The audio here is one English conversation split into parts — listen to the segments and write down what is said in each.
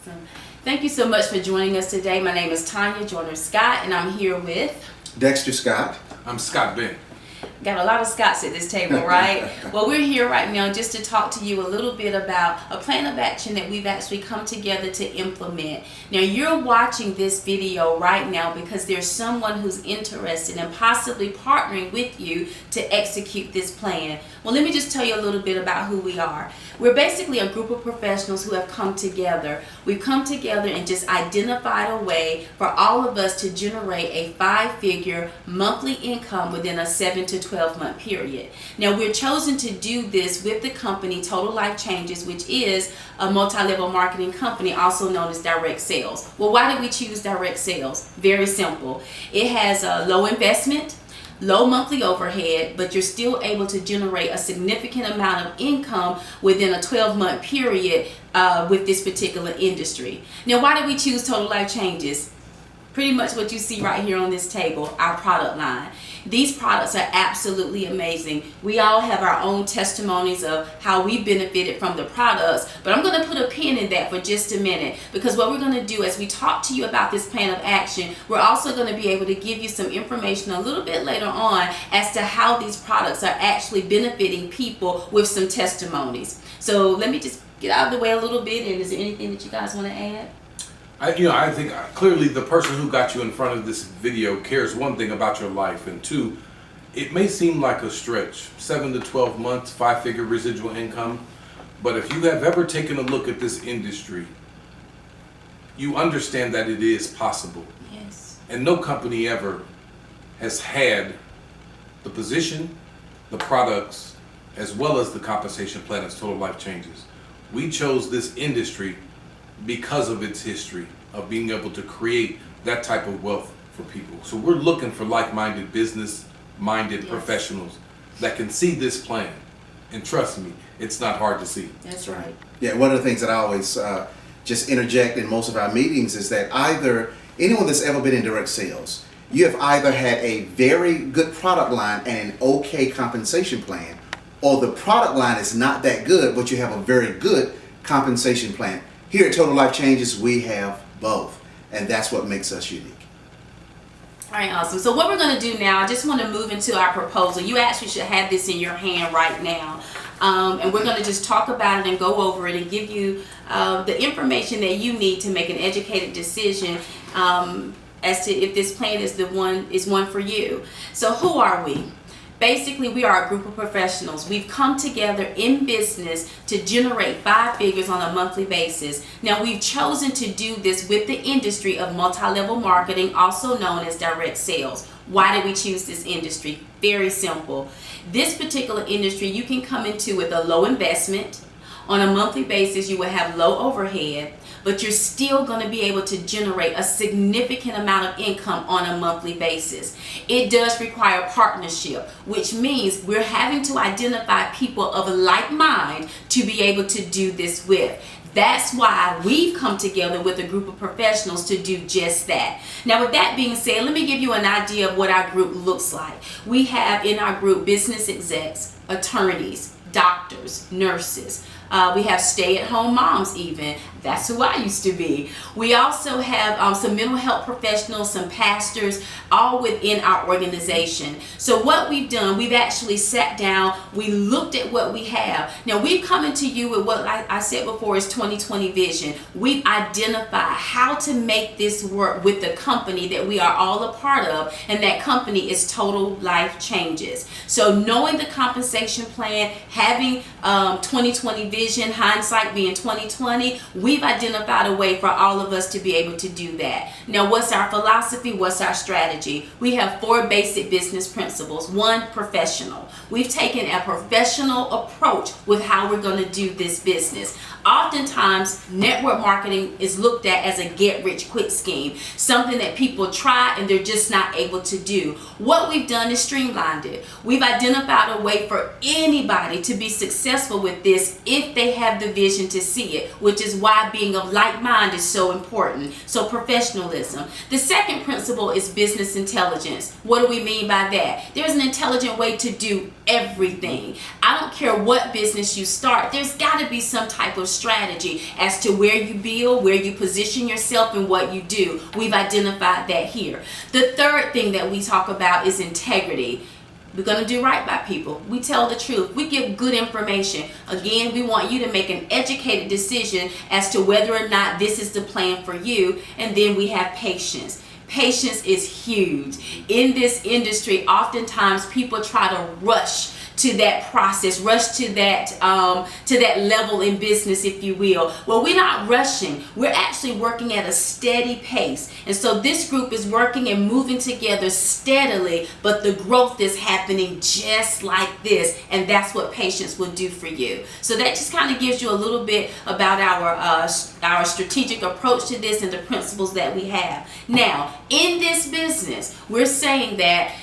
Awesome. Thank you so much for joining us today. My name is Tanya Joyner-Scott, and I'm here with Dexter Scott. I'm Scott Ben. Got a lot of Scotts at this table, right? Well, we're here right now just to talk to you a little bit about a plan of action that we've actually come together to implement. Now, you're watching this video right now because there's someone who's interested in possibly partnering with you to execute this plan. Well, let me just tell you a little bit about who we are. We're basically a group of professionals who have come together. We've come together and just identified a way for all of us to generate a 5-figure monthly income within a 7 to 12-month period. Now, we're chosen to do this with the company Total Life Changes, which is a multi-level marketing company also known as direct sales. Well, why did we choose direct sales? Very simple. It has a low investment, low monthly overhead, but you're still able to generate a significant amount of income within a 12-month period with this particular industry. Now, why did we choose Total Life Changes? Pretty much what you see right here on this table, our product line. These products are absolutely amazing. We all have our own testimonies of how we benefited from the products, but I'm going to put a pin in that for just a minute, because what we're going to do as we talk to you about this plan of action, we're also going to be able to give you some information a little bit later on as to how these products are actually benefiting people with some testimonies. So let me just get out of the way a little bit, and is there anything that you guys want to add? I think clearly the person who got you in front of this video cares, one thing, about your life, and two, it may seem like a stretch, 7 to 12 months, 5-figure residual income, but if you have ever taken a look at this industry, you understand that it is possible. Yes. And no company ever has had the position, the products, as well as the compensation plan as Total Life Changes. We chose this industry because of its history of being able to create that type of wealth for people. So we're looking for like-minded, business-minded professionals that can see this plan. And trust me, it's not hard to see. That's right. Yeah, one of the things that I always just interject in most of our meetings is that either anyone that's ever been in direct sales, you have either had a very good product line and an okay compensation plan, or the product line is not that good, but you have a very good compensation plan. Here at Total Life Changes, we have both, and that's what makes us unique. All right, awesome. So what we're going to do now, I just want to move into our proposal. You actually should have this in your hand right now. And we're going to just talk about it and go over it and give you the information that you need to make an educated decision as to if this plan is one for you. So who are we? Basically, we are a group of professionals. We've come together in business to generate 5 figures on a monthly basis. Now, we've chosen to do this with the industry of multi-level marketing, also known as direct sales. Why did we choose this industry? Very simple. This particular industry you can come into with a low investment. On a monthly basis, you will have low overhead, but you're still going to be able to generate a significant amount of income on a monthly basis. It does require partnership, which means we're having to identify people of like mind to be able to do this with. That's why we've come together with a group of professionals to do just that. Now, with that being said, let me give you an idea of what our group looks like. We have in our group business execs, attorneys, doctors, nurses. We have stay-at-home moms even. That's who I used to be. We also have some mental health professionals, some pastors, all within our organization. So what we've done, we've actually sat down, we looked at what we have. Now, we've come into you with what, like I said before, is 2020 vision. We've identified how to make this work with the company that we are all a part of, and that company is Total Life Changes. So knowing the compensation plan, having 2020 vision, hindsight being 2020, we've identified a way for all of us to be able to do that. Now, what's our philosophy? What's our strategy? We have 4 basic business principles. 1, professional. We've taken a professional approach with how we're going to do this business. Oftentimes, network marketing is looked at as a get-rich-quick scheme, something that people try and they're just not able to do. What we've done is streamlined it. We've identified a way for anybody to be successful with this if they have the vision to see it, which is why being of like mind is so important. So professionalism. The second principle is business intelligence. What do we mean by that? There's an intelligent way to do everything. I don't care what business you start, there's got to be some type of strategy as to where you build, where you position yourself, and what you do. We've identified that here. The third thing that we talk about is integrity. We're going to do right by people. We tell the truth. We give good information. Again, we want you to make an educated decision as to whether or not this is the plan for you. And then we have patience. Patience is huge. In this industry, oftentimes people try to rush to that process, rush to that level in business, if you will. Well, we're not rushing. We're actually working at a steady pace. And so this group is working and moving together steadily, but the growth is happening just like this. And that's what patience will do for you. So that just kind of gives you a little bit about our strategic approach to this and the principles that we have. Now, in this business, we're saying that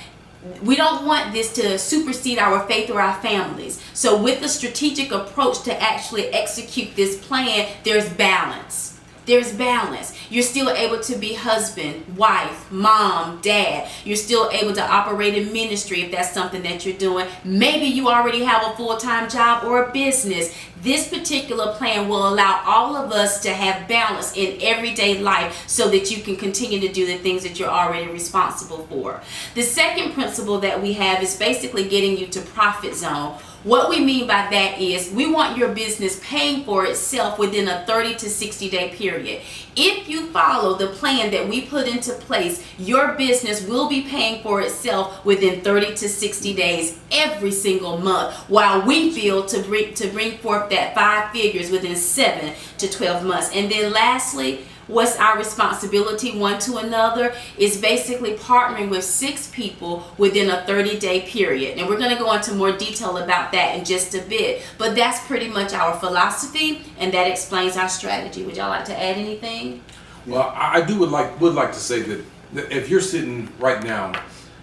we don't want this to supersede our faith or our families. So with the strategic approach to actually execute this plan, there's balance. There's balance. You're still able to be husband, wife, mom, dad. You're still able to operate in ministry if that's something that you're doing. Maybe you already have a full-time job or a business. This particular plan will allow all of us to have balance in everyday life so that you can continue to do the things that you're already responsible for. The second principle that we have is basically getting you to profit zone. What we mean by that is we want your business paying for itself within a 30 to 60 day period. If you follow the plan that we put into place, your business will be paying for itself within 30 to 60 days every single month, while we feel to bring forth that 5 figures within 7 to 12 months. And then lastly, what's our responsibility one to another is basically partnering with 6 people within a 30-day period. And we're going to go into more detail about that in just a bit. But that's pretty much our philosophy, and that explains our strategy. Would y'all like to add anything? Well, I would like to say that if you're sitting right now,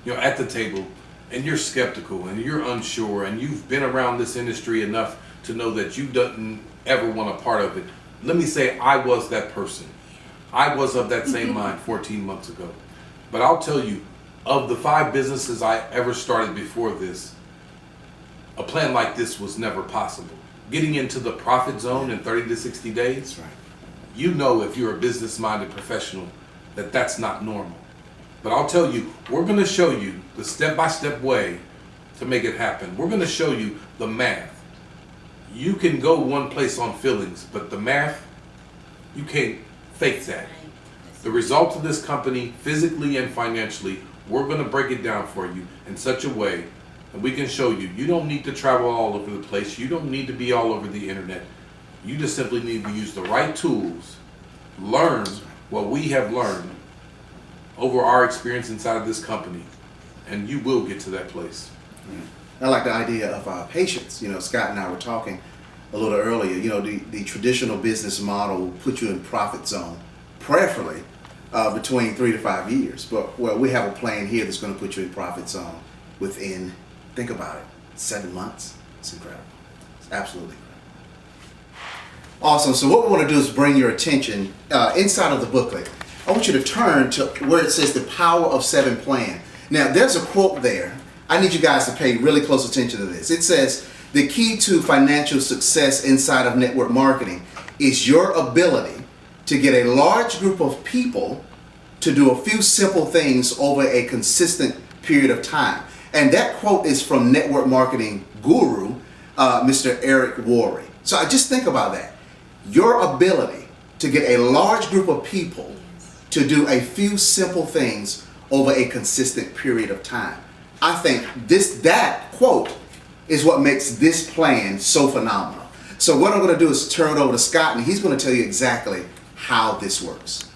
at the table, and you're skeptical and you're unsure and you've been around this industry enough to know that you don't ever want a part of it, let me say I was that person. I was of that same mind 14 months ago. But I'll tell you, of the 5 businesses I ever started before this, a plan like this was never possible. Getting into the profit zone in 30 to 60 days, That's right. if you're a business-minded professional, that that's not normal. But I'll tell you, we're going to show you the step-by-step way to make it happen. We're going to show you the math. You can go one place on feelings, but the math, you can't fake that. The result of this company, physically and financially, we're going to break it down for you in such a way that we can show you. You don't need to travel all over the place. You don't need to be all over the internet. You just simply need to use the right tools, learn what we have learned over our experience inside of this company, and you will get to that place. I like the idea of patience. Scott and I were talking a little earlier. The traditional business model will put you in profit zone, preferably between 3 to 5 years. But we have a plan here that's going to put you in profit zone within, think about it, 7 months. It's incredible. It's absolutely incredible. Awesome. So what we want to do is bring your attention inside of the booklet. I want you to turn to where it says the Power of 7 plan. Now, there's a quote there. I need you guys to pay really close attention to this. It says, the key to financial success inside of network marketing is your ability to get a large group of people to do a few simple things over a consistent period of time. And that quote is from network marketing guru, Mr. Eric Worre. So I just think about that. Your ability to get a large group of people to do a few simple things over a consistent period of time. I think that quote is what makes this plan so phenomenal. So what I'm going to do is turn it over to Scott, and he's going to tell you exactly how this works.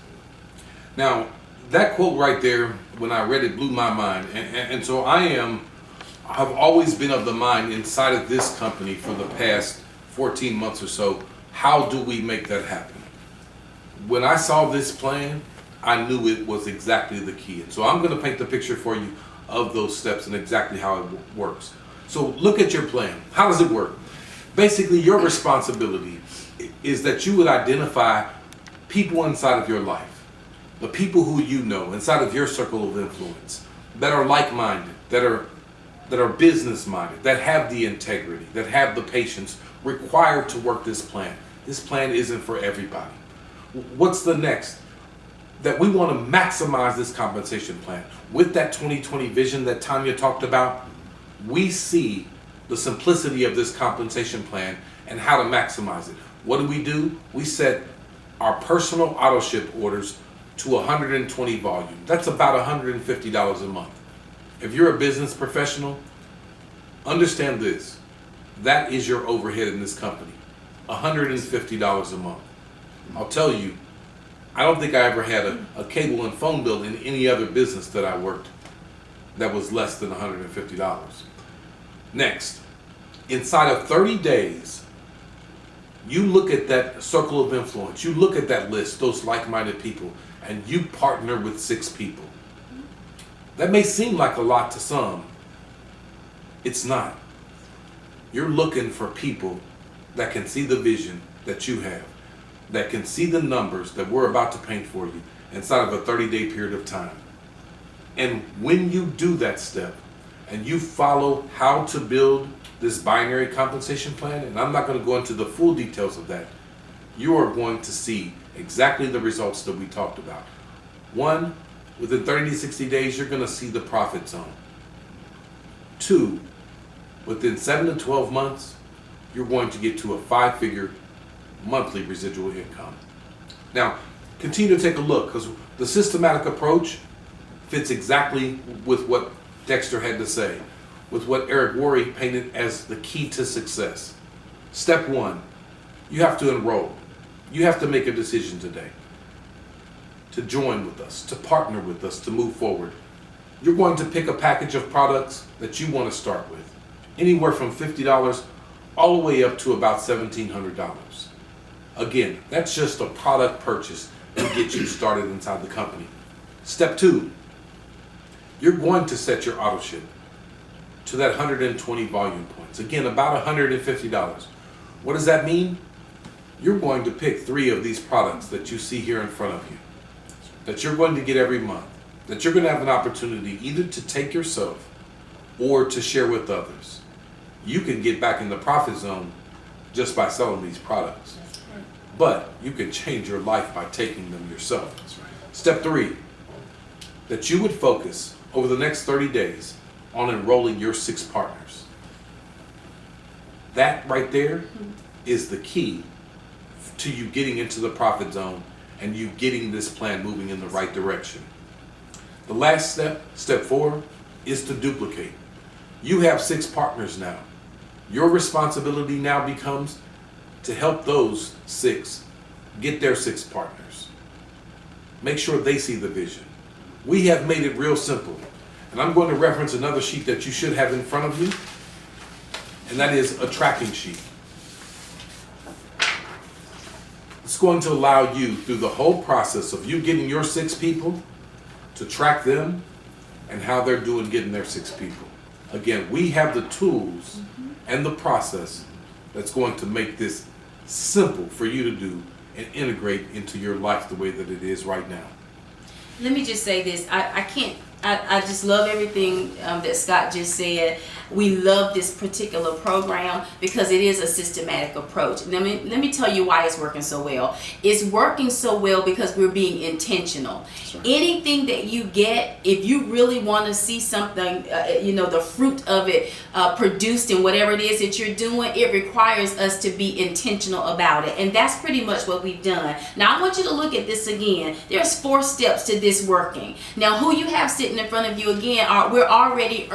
Now, that quote right there, when I read it, blew my mind. And so I've always been of the mind inside of this company for the past 14 months or so, how do we make that happen? When I saw this plan, I knew it was exactly the key. And so I'm going to paint the picture for you of those steps and exactly how it works. So look at your plan. How does it work? Basically, your responsibility is that you would identify people inside of your life, the people who you know inside of your circle of influence that are like-minded, that are business-minded, that have the integrity, that have the patience required to work this plan. this plan isn't for everybody. What's the next? That we want to maximize this compensation plan. With that 2020 vision that Tanya talked about, we see the simplicity of this compensation plan and how to maximize it. What do? We set our personal auto ship orders to 120 volume. That's about $150 a month. If you're a business professional, understand this. That is your overhead in this company. $150 a month. I'll tell you, I don't think I ever had a cable and phone bill in any other business that I worked that was less than $150. Next, inside of 30 days, you look at that circle of influence, you look at that list, those like-minded people, and you partner with 6 people. That may seem like a lot to some. It's not. You're looking for people that can see the vision that you have, that can see the numbers that we're about to paint for you inside of a 30-day period of time. And when you do that step and you follow how to build this binary compensation plan, and I'm not going to go into the full details of that, you are going to see exactly the results that we talked about. 1, within 30 to 60 days, you're going to see the profit zone. 2, within 7 to 12 months, you're going to get to a 5-figure monthly residual income. Now, continue to take a look, because the systematic approach fits exactly with what Dexter had to say, with what Eric Worre painted as the key to success. Step 1, you have to enroll. You have to make a decision today to join with us, to partner with us, to move forward. You're going to pick a package of products that you want to start with, anywhere from $50 all the way up to about $1,700. Again, that's just a product purchase to get you started inside the company. Step 2, you're going to set your auto ship to that 120 volume points. Again, about $150. What does that mean? You're going to pick 3 of these products that you see here in front of you, that you're going to get every month, that you're going to have an opportunity either to take yourself or to share with others. You can get back in the profit zone just by selling these products. But you can change your life by taking them yourself. Step 3, that you would focus over the next 30 days on enrolling your 6 partners. That right there is the key to you getting into the profit zone and you getting this plan moving in the right direction. The last step, step 4, is to duplicate. You have 6 partners now. Your responsibility now becomes to help those 6 get their 6 partners. Make sure they see the vision. We have made it real simple. And I'm going to reference another sheet that you should have in front of you, and that is a tracking sheet. It's going to allow you, through the whole process of you getting your 6 people, to track them and how they're doing getting their 6 people. Again, we have the tools and the process that's going to make this simple for you to do and integrate into your life the way that it is right now. Let me just say this. I just love everything that Scott just said. We love this particular program because it is a systematic approach. Let me tell you why it's working so well. It's working so well because we're being intentional. Right. Anything that you get, if you really want to see something, the fruit of it produced in whatever it is that you're doing, it requires us to be intentional about it. And that's pretty much what we've done. Now, I want you to look at this again. There's 4 steps to this working. Now, who you have sitting in front of you again, we're already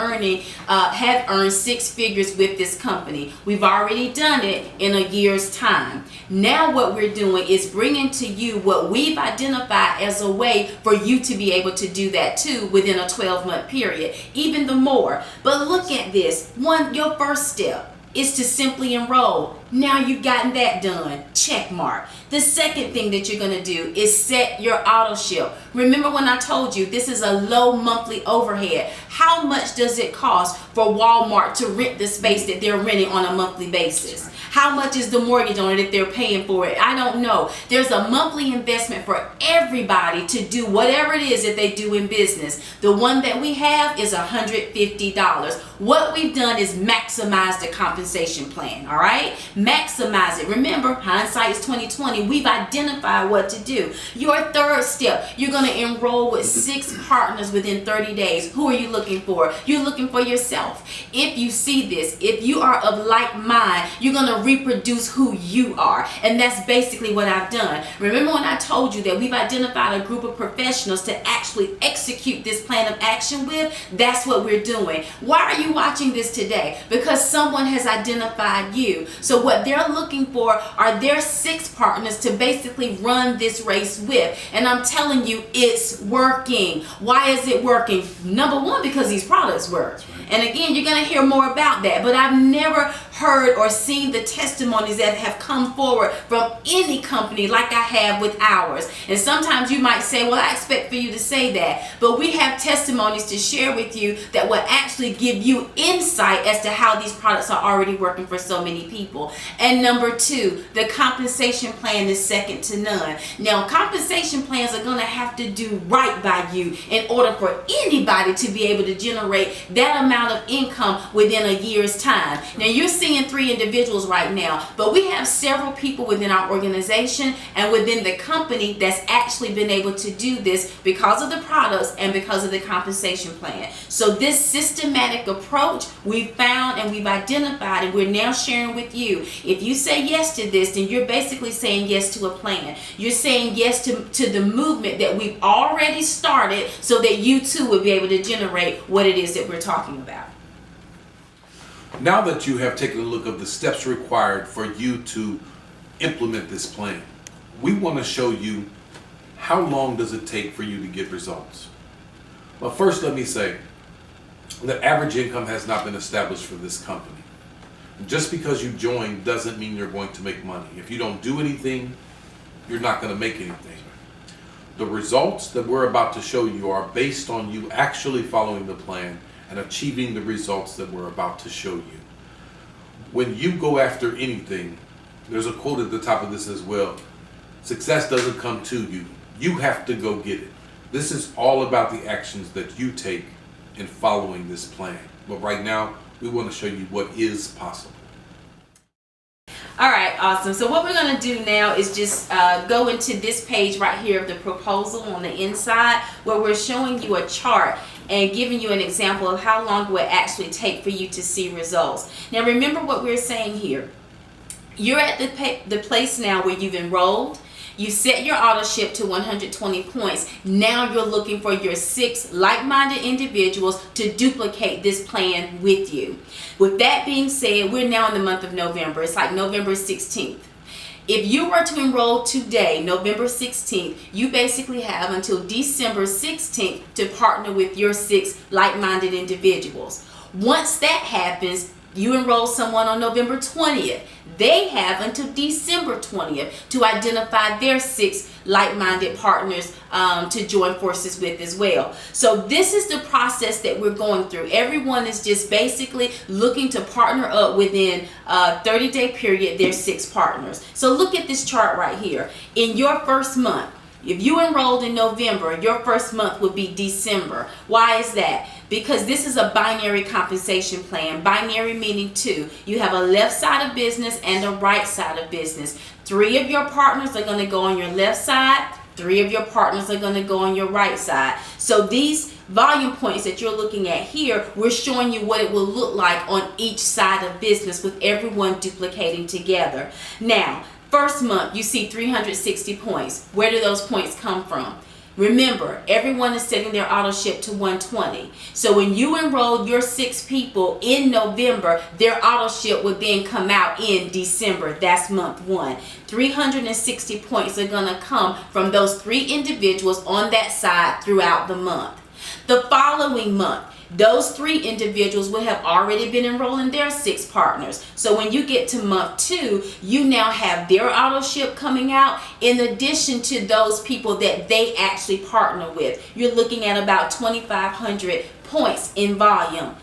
have earned 6 figures with this company. We've already done it in a year's time. Now what we're doing is bringing to you what we've identified as a way for you to be able to do that too within a 12-month period, even the more. But look at this. Your first step is to simply enroll. Now you've gotten that done. Check mark. The second thing that you're going to do is set your auto ship. Remember when I told you this is a low monthly overhead. How much does it cost for Walmart to rent the space that they're renting on a monthly basis? How much is the mortgage on it if they're paying for it? I don't know. There's a monthly investment for everybody to do whatever it is that they do in business. The one that we have is $150. What we've done is maximize the compensation plan, all right? maximize it. Remember, hindsight is 2020. We've identified what to do. Your third step, you're going to enroll with 6 partners within 30 days. Who are you looking for? You're looking for yourself. If you see this, if you are of like mind, you're going to reproduce who you are. And that's basically what I've done. Remember when I told you that we've identified a group of professionals to actually execute this plan of action with? That's what we're doing. Why are you watching this today? Because someone has identified you. So what they're looking for are their 6 partners to basically run this race with. And I'm telling you, it's working. Why is it working? Number one, because these products work. And again, you're going to hear more about that. But I've never heard or seen the testimonies that have come forward from any company like I have with ours. And sometimes you might say, well, I expect for you to say that. But we have testimonies to share with you that will actually give you insight as to how these products are already working for so many people. And number 2, the compensation plan is second to none. Now, compensation plans are going to have to do right by you in order for anybody to be able to generate that amount of income within a year's time. Now, you're seeing 3 individuals right now, but we have several people within our organization and within the company that's actually been able to do this because of the products and because of the compensation plan. So this systematic approach we've found and we've identified, and we're now sharing with you. If you say yes to this, then you're basically saying yes to a plan. You're saying yes to the movement that we've already started so that you too will be able to generate what it is that we're talking about. Now that you have taken a look of the steps required for you to implement this plan, we want to show you how long does it take for you to get results. But first, let me say that average income has not been established for this company. Just because you join doesn't mean you're going to make money. If you don't do anything, you're not going to make anything. The results that we're about to show you are based on you actually following the plan and achieving the results that we're about to show you. When you go after anything, there's a quote at the top of this as well. Success doesn't come to you. You have to go get it. This is all about the actions that you take in following this plan. But right now, we want to show you what is possible. All right, awesome. So what we're going to do now is just go into this page right here of the proposal on the inside, where we're showing you a chart and giving you an example of how long it would actually take for you to see results. Now remember what we're saying here. You're at the place now where you've enrolled. You set your auto ship to 120 points. Now you're looking for your 6 like-minded individuals to duplicate this plan with you. With that being said, we're now in the month of November. It's like November 16th. If you were to enroll today, November 16th, you basically have until December 16th to partner with your 6 like-minded individuals. Once that happens, you enroll someone on November 20th. They have until December 20th to identify their 6 like-minded partners to join forces with as well. So this is the process that we're going through. Everyone is just basically looking to partner up within a 30-day period, their 6 partners. So look at this chart right here. In your first month, if you enrolled in November, your first month would be December. Why is that? Because this is a binary compensation plan. Binary meaning 2. You have a left side of business and a right side of business. 3 of your partners are going to go on your left side. 3 of your partners are going to go on your right side. So these volume points that you're looking at here, we're showing you what it will look like on each side of business with everyone duplicating together. Now, first month, you see 360 points. Where do those points come from? Remember, everyone is setting their auto ship to 120. So when you enroll your 6 people in November, their auto ship would then come out in December. That's month 1. 360 points are going to come from those 3 individuals on that side throughout the month. The following month, those 3 individuals would have already been enrolling their 6 partners. So when you get to month 2, you now have their auto ship coming out in addition to those people that they actually partner with. You're looking at about 2,500 points in volume.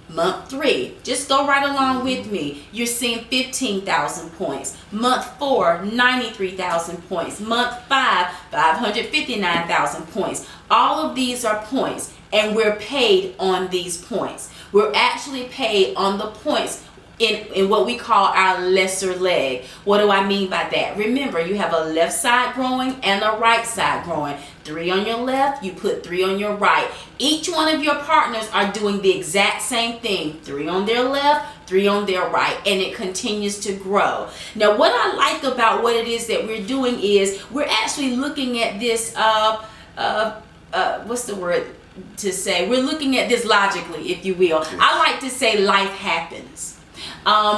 Month 3, just go right along with me. You're seeing 15,000 points. Month 4, 93,000 points. Month 5, 559,000 points. All of these are points, and we're paid on these points. We're actually paid on the points in what we call our lesser leg. What do I mean by that? Remember, you have a left side growing and a right side growing. 3 on your left, you put 3 on your right. Each one of your partners are doing the exact same thing. 3 on their left, 3 on their right, and it continues to grow. Now, what I like about what it is that we're doing is we're actually looking at this, what's the word to say? We're looking at this logically, if you will. I like to say life happens.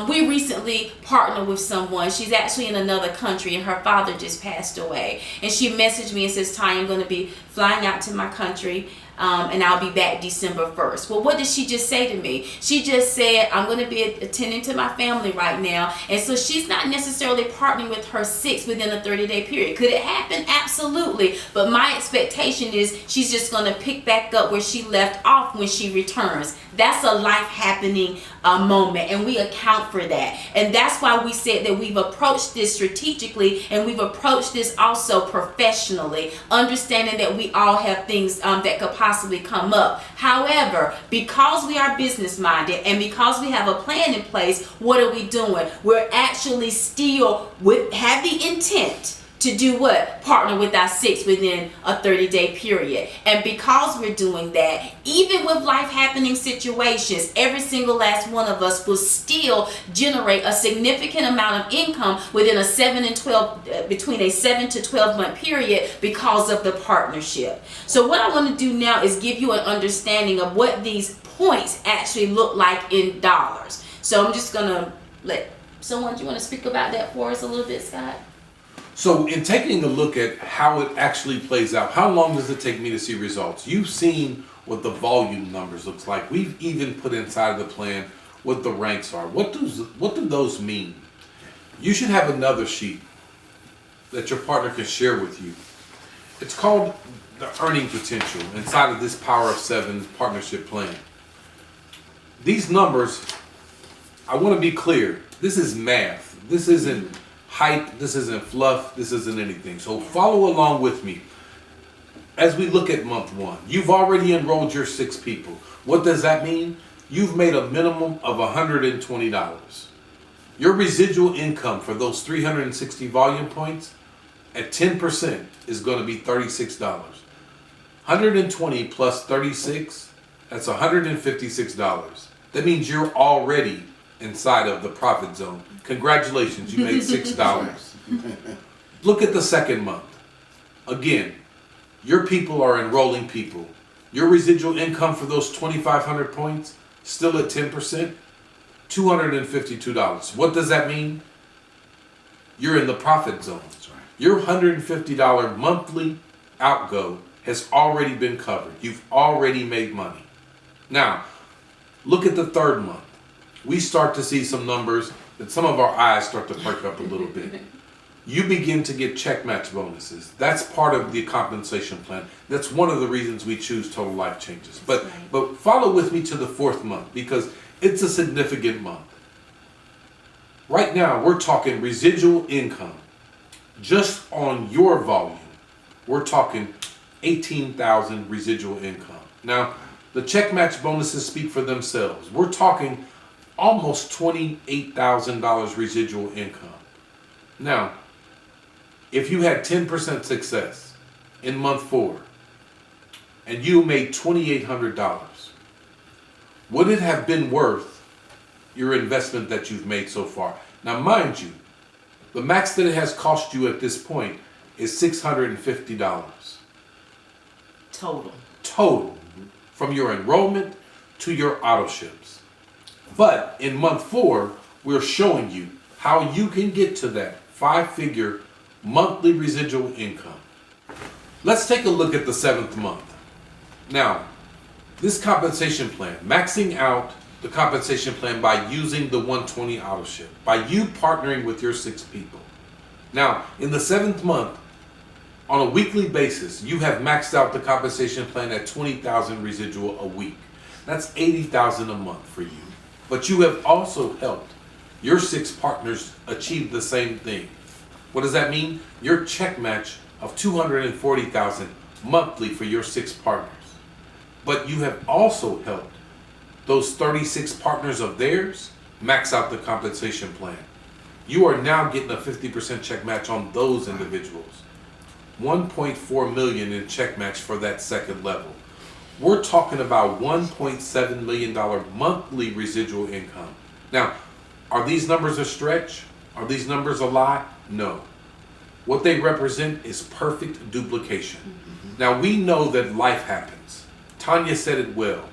We recently partnered with someone. She's actually in another country, and her father just passed away. And she messaged me and says, Ty, I'm going to be flying out to my country, and I'll be back December 1st. Well, what did she just say to me? She just said, I'm going to be attending to my family right now. And so she's not necessarily partnering with her 6 within a 30-day period. Could it happen? Absolutely. But my expectation is she's just going to pick back up where she left off when she returns. That's a life happening moment, and we account for that. And that's why we said that we've approached this strategically, and we've approached this also professionally, understanding that we all have things that could possibly come up. However, because we are business minded and because we have a plan in place, what are we doing? We're actually still have the intent to do what? Partner with our 6 within a 30-day period. And because we're doing that, even with life happening situations, every single last one of us will still generate a significant amount of income within between a 7 to 12 month period because of the partnership. So what I want to do now is give you an understanding of what these points actually look like in dollars. So I'm just going to let someone, do you want to speak about that for us a little bit, Scott? So in taking a look at how it actually plays out, how long does it take me to see results? You've seen what the volume numbers looks like. We've even put inside the plan what the ranks are. What do those mean? You should have another sheet that your partner can share with you. It's called the earning potential inside of this Power of 7 partnership plan. These numbers, I want to be clear, this is math. This isn't hype, this isn't fluff, this isn't anything. So follow along with me. As we look at month 1, you've already enrolled your 6 people. What does that mean? You've made a minimum of $120. Your residual income for those 360 volume points at 10% is going to be $36. 120 plus 36, that's $156. That means you're already inside of the profit zone. Congratulations, you made $6. Look at the second month. Again, your people are enrolling people. Your residual income for those 2,500 points, still at 10%, $252. What does that mean? You're in the profit zone. Your $150 monthly outgo has already been covered. You've already made money. Now, look at the third month. We start to see some numbers that some of our eyes start to perk up a little bit. You begin to get check match bonuses. That's part of the compensation plan. That's one of the reasons we choose Total Life Changes. But follow with me to the 4th month because it's a significant month. Right now, we're talking residual income. Just on your volume, we're talking 18,000 residual income. Now, the check match bonuses speak for themselves. We're talking almost $28,000 residual income. Now, if you had 10% success in month 4 and you made $2,800, would it have been worth your investment that you've made so far? Now, mind you, the max that it has cost you at this point is $650. Total. From your enrollment to your auto ships. But in month 4, we're showing you how you can get to that 5-figure monthly residual income. Let's take a look at the 7th month. Now, this compensation plan, maxing out the compensation plan by using the 120 auto ship, by you partnering with your 6 people. Now, in the 7th month, on a weekly basis, you have maxed out the compensation plan at 20,000 residual a week. That's 80,000 a month for you. But you have also helped your 6 partners achieve the same thing. What does that mean? Your check match of 240,000 monthly for your 6 partners. But you have also helped those 36 partners of theirs max out the compensation plan. You are now getting a 50% check match on those individuals. 1.4 million in check match for that second level. We're talking about $1.7 million monthly residual income. Now, are these numbers a stretch? Are these numbers a lie? No. What they represent is perfect duplication. Now, we know that life happens. Tanya said it well.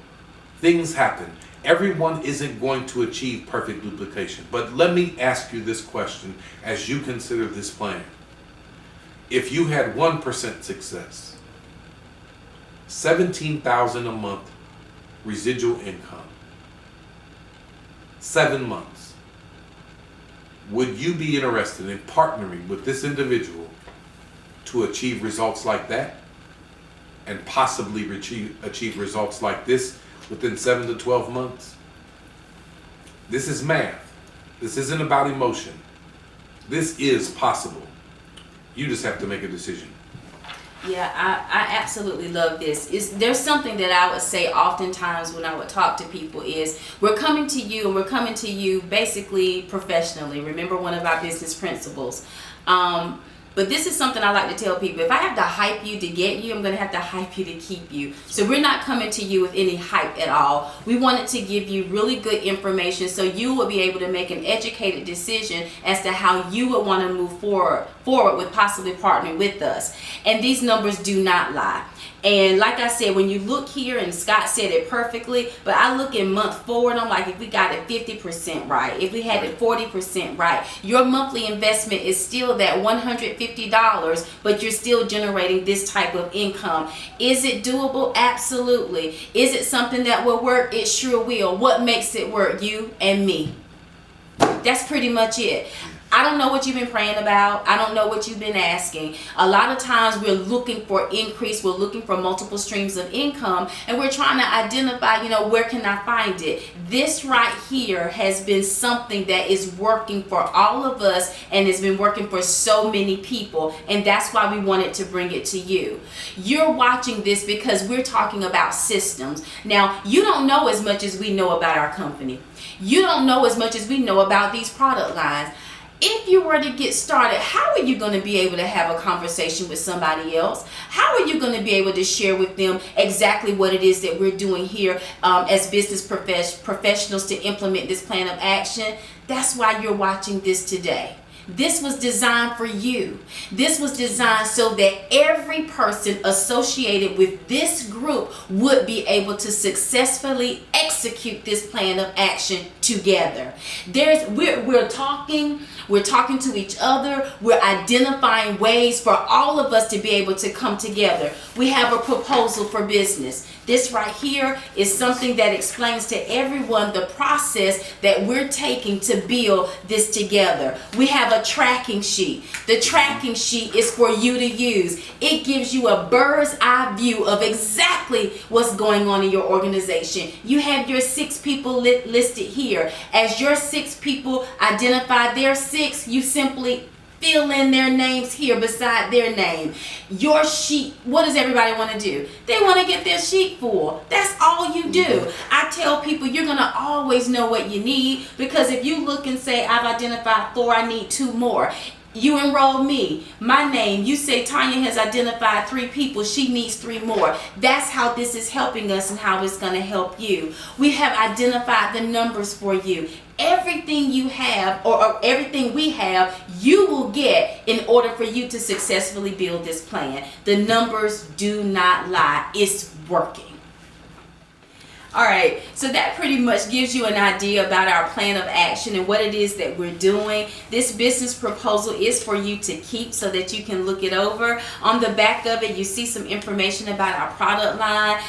Things happen. Everyone isn't going to achieve perfect duplication. But let me ask you this question as you consider this plan. If you had 1% success, $17,000 a month residual income, 7 months, would you be interested in partnering with this individual to achieve results like that and possibly achieve results like this within 7 to 12 months? This is math. This isn't about emotion. This is possible. You just have to make a decision. Yeah, I absolutely love this. There's something that I would say oftentimes when I would talk to people is, we're coming to you and we're coming to you basically professionally. Remember one of our business principles. But this is something I like to tell people. If I have to hype you to get you, I'm going to have to hype you to keep you. So we're not coming to you with any hype at all. We wanted to give you really good information so you will be able to make an educated decision as to how you would want to move forward with possibly partnering with us. And these numbers do not lie. And like I said, when you look here, and Scott said it perfectly, but I look in month forward, I'm like, if we got it 50% right, if we had it 40% right, your monthly investment is still that $150, but you're still generating this type of income. Is it doable? Absolutely. Is it something that will work? It sure will. What makes it work? You and me. That's pretty much it. I don't know what you've been praying about. I don't know what you've been asking. A lot of times we're looking for increase. We're looking for multiple streams of income, and we're trying to identify, where can I find it? This right here has been something that is working for all of us and has been working for so many people, and that's why we wanted to bring it to you. You're watching this because we're talking about systems. Now, you don't know as much as we know about our company. You don't know as much as we know about these product lines. If you were to get started, how are you going to be able to have a conversation with somebody else? How are you going to be able to share with them exactly what it is that we're doing here as business professionals to implement this plan of action? That's why you're watching this today. This was designed for you. This was designed so that every person associated with this group would be able to successfully execute this plan of action together. We're talking to each other. We're identifying ways for all of us to be able to come together. We have a proposal for business. This right here is something that explains to everyone the process that we're taking to build this together. We have a tracking sheet. The tracking sheet is for you to use. It gives you a bird's eye view of exactly what's going on in your organization. You have your 6 people listed here. As your 6 people identify their 6, you simply fill in their names here beside their name. Your sheet, what does everybody want to do? They want to get their sheet full. That's all you do. I tell people you're going to always know what you need, because if you look and say, I've identified 4, I need 2 more. You enroll me, my name, you say Tanya has identified 3 people, she needs 3 more. That's how this is helping us and how it's going to help you. We have identified the numbers for you. Everything you have or everything we have, you will get in order for you to successfully build this plan. The numbers do not lie. It's working. All right, so that pretty much gives you an idea about our plan of action and what it is that we're doing. This business proposal is for you to keep so that you can look it over. On the back of it, you see some information about our product line.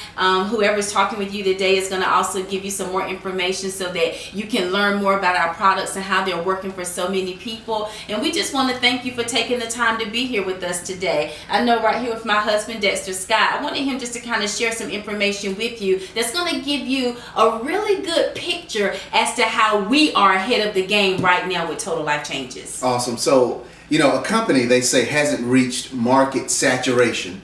Whoever's talking with you today is going to also give you some more information so that you can learn more about our products and how they're working for so many people. And we just want to thank you for taking the time to be here with us today. I know right here with my husband, Dexter Scott, I wanted him just to kind of share some information with you that's going to give you a really good picture as to how we are ahead of the game right now with Total Life Changes. Awesome. So, a company, they say, hasn't reached market saturation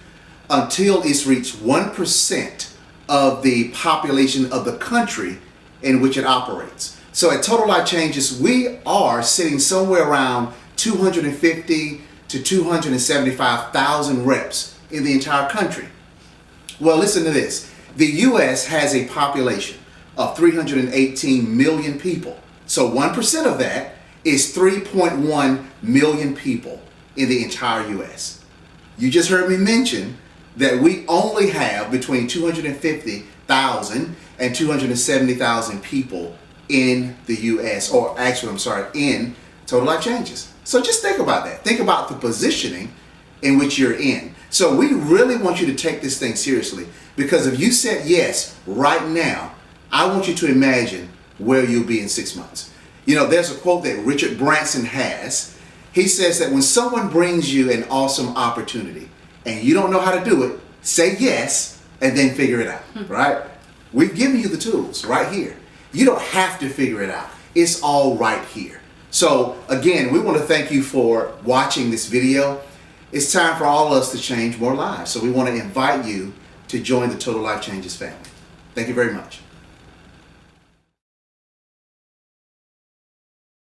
until it's reached 1% of the population of the country in which it operates. So at Total Life Changes, we are sitting somewhere around 250 to 275,000 reps in the entire country. Well, listen to this. The U.S. has a population of 318 million people. So 1% of that is 3.1 million people in the entire U.S. You just heard me mention that we only have between 250,000 and 270,000 people in the U.S., or actually, I'm sorry, in Total Life Changes. So just think about that. Think about the positioning in which you're in. So we really want you to take this thing seriously, because if you said yes right now, I want you to imagine where you'll be in 6 months. You know, there's a quote that Richard Branson has. He says that when someone brings you an awesome opportunity and you don't know how to do it, say yes and then figure it out, right? We've given you the tools right here. You don't have to figure it out. It's all right here. So again, we want to thank you for watching this video. It's time for all of us to change more lives. So we want to invite you to join the Total Life Changes family. Thank you very much.